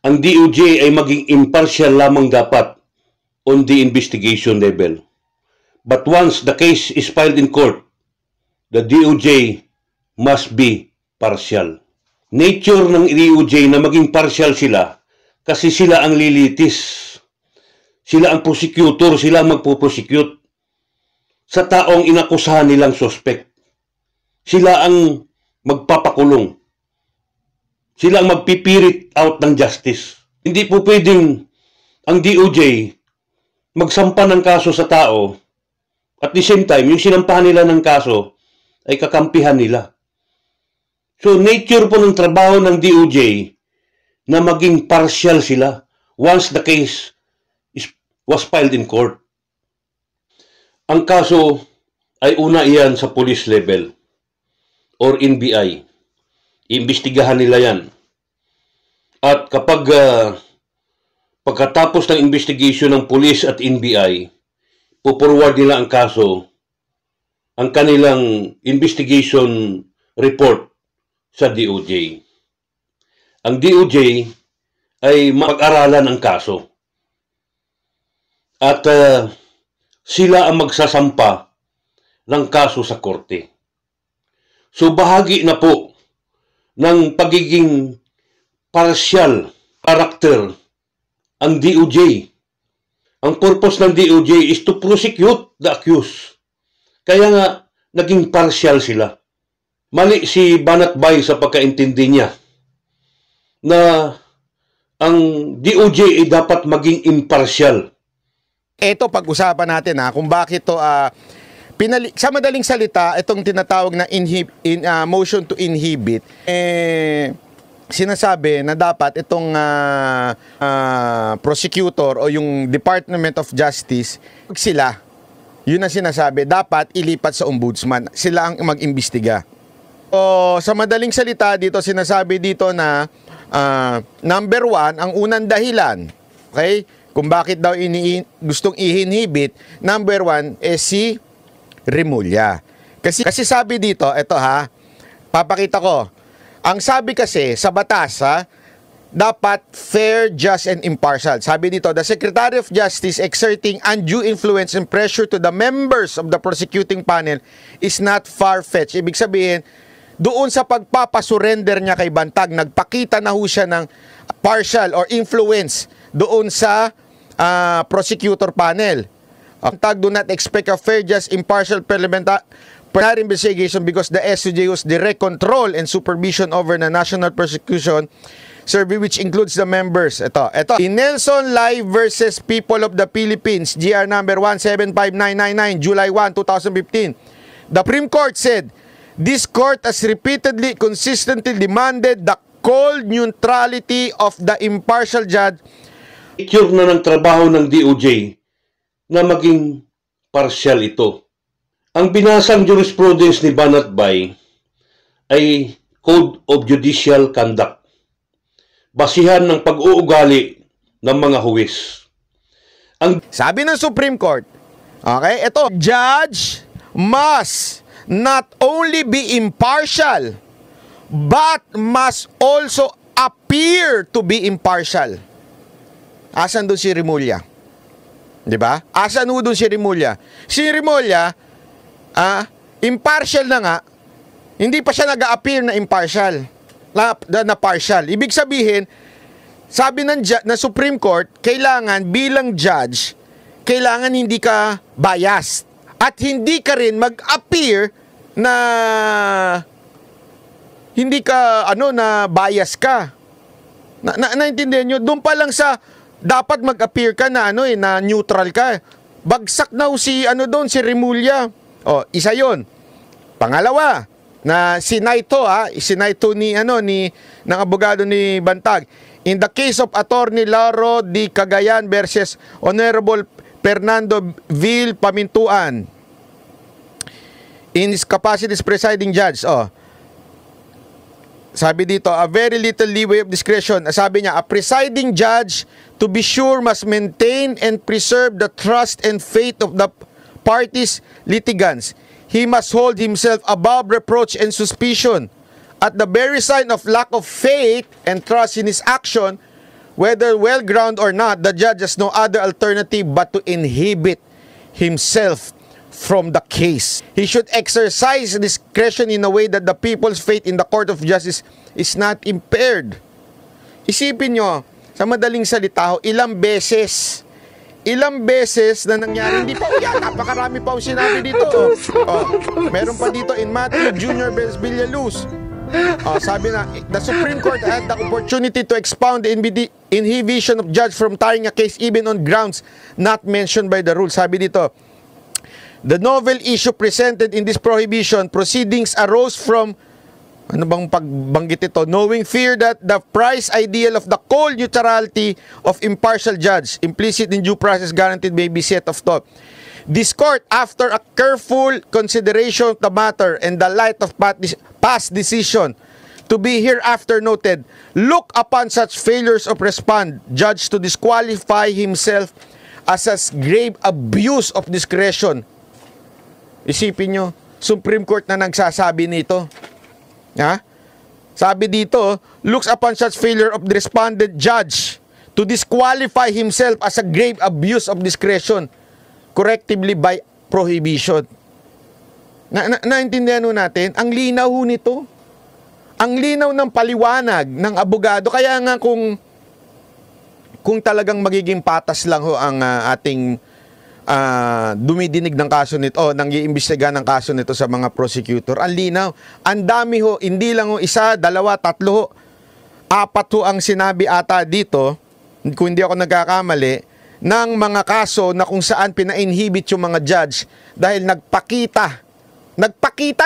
ang DOJ ay maging impartial lamang dapat on the investigation level. But once the case is filed in court, the DOJ must be partial. Nature ng DOJ na maging partial sila kasi sila ang lilitis. Sila ang prosecutor, sila ang magpuprosecute sa taong inakusahan nilang suspect. Sila ang magpapakulong. Sila ang magpipirit out ng justice. Hindi po pwedeng ang DOJ magsampa ng kaso sa tao at the same time, yung sinampahan nila ng kaso ay kakampihan nila. So, nature po ng trabaho ng DOJ na maging partial sila once the case was filed in court. Ang kaso ay una iyan sa police level or NBI. Iimbestigahan nila yan. At kapag pagkatapos ng investigation ng police at NBI, puporward nila ang kaso, ang kanilang investigation report sa DOJ. Ang DOJ ay mag-aralan ang kaso. At sila ang magsasampa ng kaso sa korte. So bahagi na po ng pagiging partial character ang DOJ. Ang purpose ng DOJ is to prosecute the accused. Kaya nga, naging partial sila. Mali si Banat Bay sa pagkaintindi niya na ang DOJ ay dapat maging impartial. Ito pag-usapan natin kung bakit to sa madaling salita itong tinatawag na motion to inhibit sinasabi na dapat itong prosecutor o yung Department of Justice sila yun ang sinasabi dapat ilipat sa ombudsman, sila ang mag-imbestiga. So sa madaling salita dito sinasabi dito na number one, ang unang dahilan, okay, kung bakit daw gustong i-inhibit, number one is si Remulla. Kasi sabi dito, ito papakita ko. Ang sabi kasi sa batas dapat fair, just, and impartial. Sabi dito, the Secretary of Justice exerting undue influence and pressure to the members of the prosecuting panel is not far-fetched. Ibig sabihin, doon sa pagpapasurrender niya kay Bantag, nagpakita na ho siya ng partial or influence doon sa prosecutor panel. Bantag do not expect a fair, just, impartial parliamentary investigation because the SUJ has direct control and supervision over the National Prosecution Survey, which includes the members. Ito. In Nelson Live versus People of the Philippines, GR number 175999, July 1, 2015. The Supreme Court said, this court has repeatedly, consistently demanded the cold neutrality of the impartial judge. Nature na ng trabaho ng DOJ na maging partial ito. Ang binasang jurisprudence ni Banat Bay ay Code of Judicial Conduct. Basihan ng pag-uugali ng mga huwis. Sabi ng Supreme Court, okay, ito, judge must not only be impartial, but must also appear to be impartial. Asan doon si Remulla? Diba? Asan doon si Remulla? Si Remulla, impartial na nga, hindi pa siya nag-a-appear na impartial, na partial. Ibig sabihin, sabi ng Supreme Court, kailangan bilang judge, kailangan hindi ka biased. At hindi ka rin mag-appear na hindi ka na bias ka. Naintindihan nyo? Doon pa lang sa dapat mag-appear ka na na neutral ka. Bagsak na si si Remulla. Isa 'yon. Pangalawa, na sinaito ng abogado ni Bantag. In the case of Attorney Laro D. Cagayan versus Honorable Fernando Vil Pamintuan, in his capacity as presiding judge, sabi dito, a very little leeway of discretion. Sabi niya, a presiding judge, to be sure, must maintain and preserve the trust and faith of the parties litigants. He must hold himself above reproach and suspicion. At the very sign of lack of faith and trust in his action, Whether well-grounded or not, the judge has no other alternative but to inhibit himself from the case. He should exercise discretion in a way that the people's faith in the Court of Justice is not impaired. Isipin nyo, sa madaling salita ho, ilang beses na nangyari, hindi pa yan, napakarami pa sinabi dito. Meron pa dito in Matthew Jr. vs. Villaluz. Sabi na, the Supreme Court had the opportunity to expound the inhibition of judge from trying a case even on grounds not mentioned by the rule. Sabi dito, the novel issue presented in this prohibition proceedings arose from, ano bang pagbanggit ito? Knowing fear that the price ideal of the cold neutrality of impartial judge, implicit in due process guaranteed may be set of thought. This court, after a careful consideration of the matter and the light of past decision, to be hereafter noted, look upon such failures of respond, judge to disqualify himself as a grave abuse of discretion. Isipin nyo, Supreme Court na nagsasabi nito. Ha? Sabi dito, looks upon such failure of the respondent judge to disqualify himself as a grave abuse of discretion, correctively by prohibition. Naintindihan natin, ang linaw nito. Ang linaw ng paliwanag ng abogado. Kaya nga kung talagang magiging patas lang ho ang ating dumidinig ng kaso nito, nang-iimbestiga ng kaso nito sa mga prosecutor, ang linaw. Ang dami ho, hindi lang ho isa, dalawa, tatlo ho, apat ho ang sinabi ata dito, kung hindi ako nagkakamali, ng mga kaso na kung saan pina-inhibit yung mga judge dahil nagpakita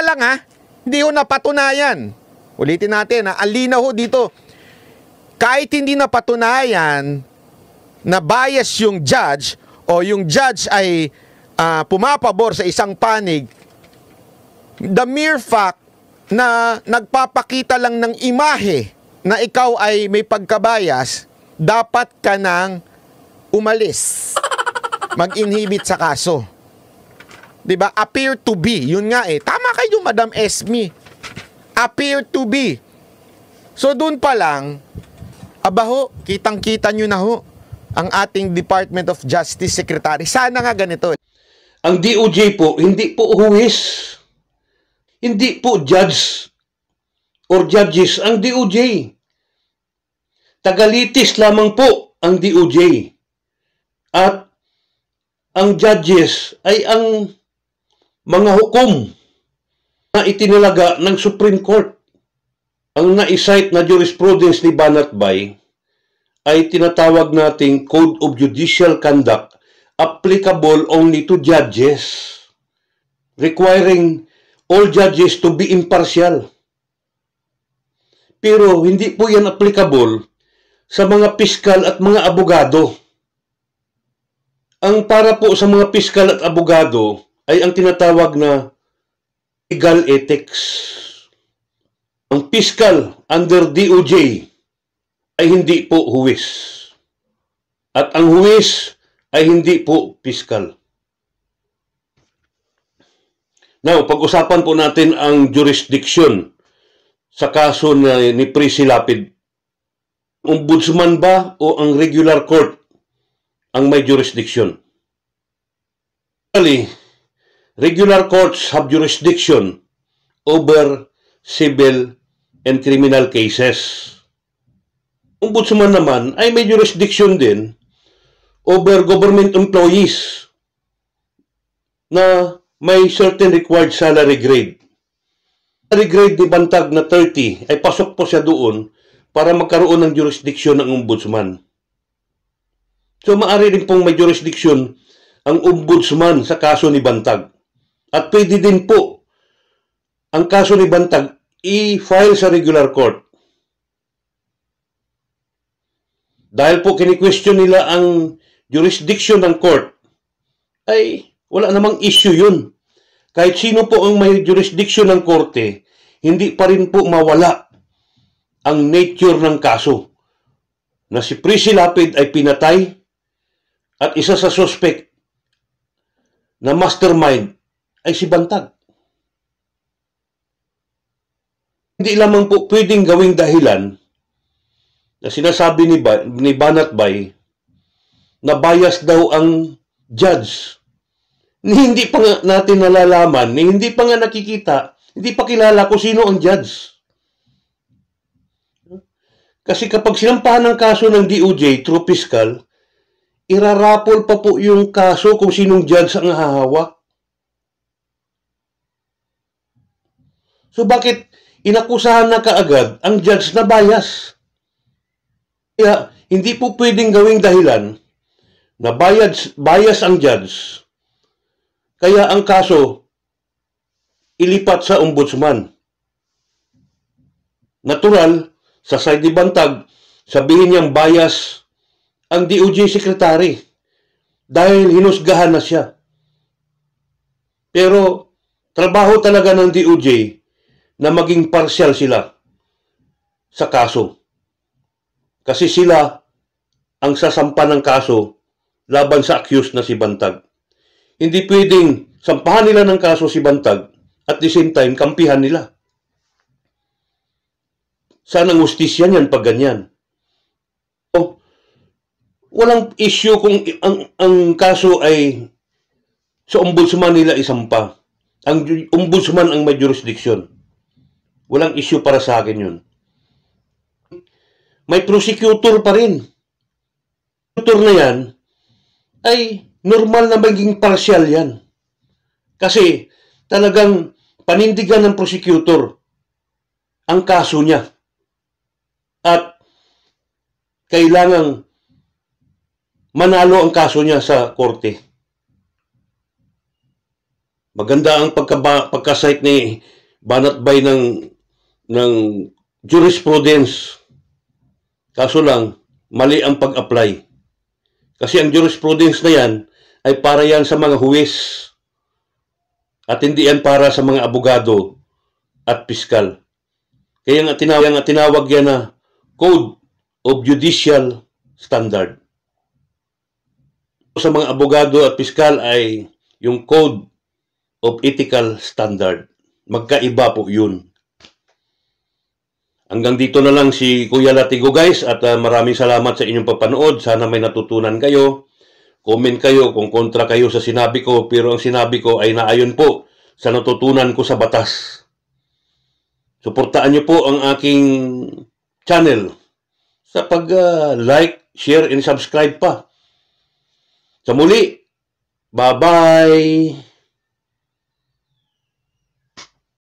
lang ha, hindi ho napatunayan. Ulitin natin ha, ang linaw ho dito, kahit hindi napatunayan na bias yung judge o yung judge ay pumapabor sa isang panig, the mere fact na nagpapakita lang ng imahe na ikaw ay may pagkabayas, dapat ka nang umalis, mag-inhibit sa kaso. 'Di ba? Appear to be. Yun nga tama kayo, Madam Esme. Appear to be. So doon pa lang, abaho, kitang-kita nyo na ho ang ating Department of Justice Secretary. Sana nga ganito. Ang DOJ po, hindi po huwis. Hindi po judge or judges ang DOJ. Tagalitis lamang po ang DOJ. At ang judges ay ang mga hukom na itinalaga ng Supreme Court. Ang na-cite na jurisprudence ni Banatbay ay tinatawag nating Code of Judicial Conduct applicable only to judges, requiring all judges to be impartial. Pero hindi po yan applicable sa mga piskal at mga abogado. Ang para po sa mga piskal at abogado ay ang tinatawag na legal ethics. Ang piskal under DOJ ay hindi po huwis. At ang huwis ay hindi po piskal. Now, pag-usapan po natin ang jurisdiction sa kaso ni Prissy Lapid. Ombudsman ba o ang regular court ang may jurisdiction? Actually, regular courts have jurisdiction over civil and criminal cases. Ombudsman naman ay may jurisdiction din over government employees na may certain required salary grade. Salary grade ni Bantag na 30 ay pasok po siya doon para magkaroon ng jurisdiction ng ombudsman. So maaari rin pong may jurisdiction ang ombudsman sa kaso ni Bantag. At pwede din po ang kaso ni Bantag i-file sa regular court. Dahil po kini-question nila ang jurisdiction ng court, ay wala namang issue yun. Kahit sino po ang may jurisdiction ng korte, hindi pa rin po mawala ang nature ng kaso. Na si Prissy Lapid ay pinatay at isa sa suspect na mastermind ay si Bantag. Hindi lamang po pwedeng gawing dahilan na sinasabi ni Banat Bay na bias daw ang judge. Hindi pa nga natin nalalaman, hindi pa nga nakikita, hindi pa kilala kung sino ang judge. Kasi kapag sinampahan ng kaso ng DOJ through fiscal, irarapol pa po yung kaso kung sinong judge ang hahawak. So bakit inakusahan na kaagad ang judge na bias? Kaya hindi po pwedeng gawing dahilan na bias ang judge. Kaya ang kaso ilipat sa ombudsman. Natural, sa side ni Bantag, sabihin niyang bias ang DOJ secretary dahil hinusgahan na siya. Pero trabaho talaga ng DOJ na maging partial sila sa kaso. Kasi sila ang sasampa ng kaso laban sa accused na si Bantag. Hindi pwedeng sampahan nila ng kaso si Bantag at the same time kampihan nila. Saan ang hustisya niyan pag ganyan? O, walang issue kung ang kaso ay sa ombudsman nila isampa. Ang ombudsman ang may jurisdiction. Walang issue para sa akin yun. May prosecutor pa rin. Prosecutor na yan ay normal na maging partial yan. Kasi talagang panindigan ng prosecutor ang kaso niya. At kailangang manalo ang kaso niya sa korte. Maganda ang pagka-cite ni Banat Bay ng jurisprudence. Kaso lang, mali ang pag-apply. Kasi ang jurisprudence na yan ay para yan sa mga huwes at hindi yan para sa mga abogado at piskal. Kaya nga tinawag yan na Code of Judicial Standard. Sa mga abogado at piskal ay yung Code of Ethical Standard. Magkaiba po yun. Hanggang dito na lang si Kuya Latigo guys at maraming salamat sa inyong pagpanood. Sana may natutunan kayo. Comment kayo kung kontra kayo sa sinabi ko, pero ang sinabi ko ay naayon po sa natutunan ko sa batas. Suportaan niyo po ang aking channel sa pag-like, share, and subscribe pa. Sa muli, bye-bye!